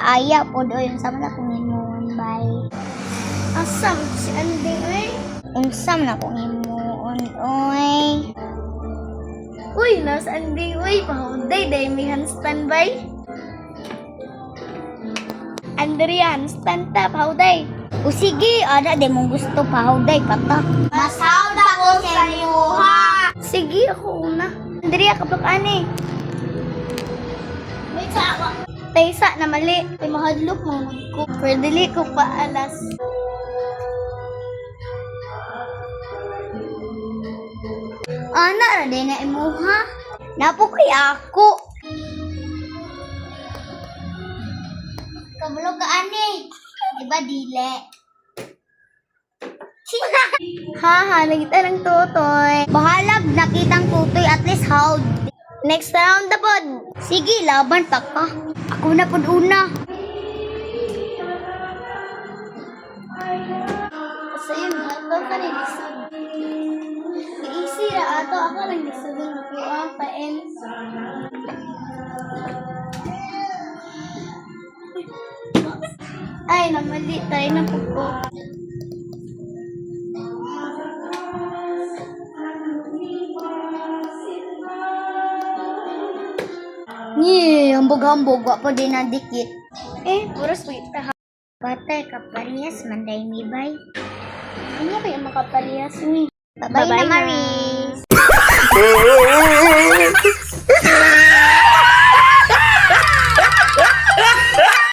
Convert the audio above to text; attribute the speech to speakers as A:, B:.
A: Aya po doon sa mga kong himuon, bay.
B: Asam si Anding, oy.
A: Unsam na kong himuon, oy.
B: Uy, nasa Anding, uy. Pahuday, day may handstand, bay. Andrea, handstand ta, pahuday.
A: O sige, ada di mong gusto pahuday patak. Masawd ako sa imuha.
B: Sige, ako una. Andrea, kaplok ani.
A: Wait sa ako.
B: Taysa na mali. Ay, mahadlok mo ko. Pero dili ko paalas.
A: Ana, ra di na imuha. Napo kay ako. Kabulog ka ani. Diba dile?
B: Haha, nagita ng tutoy.
A: Bahalag nakitang tutoy at least how.
B: Next round na pod.
A: Sige, laban pa ka. Ako na pod una.
B: Sa yun, ato ka rin lisod. Easy ra ato. Ako lang lisod ng ako. Paen. Ay, namali tayo na po ko.
A: Nye, hambog-hambog. Wapo din na dikit.
B: Puro sweet ha.
A: Patay ka parehas, manday mi bay.
B: Ano ba yung makaparehas ni?
A: Bye-bye
B: Bye-bye
A: na,
B: na.
A: Maris.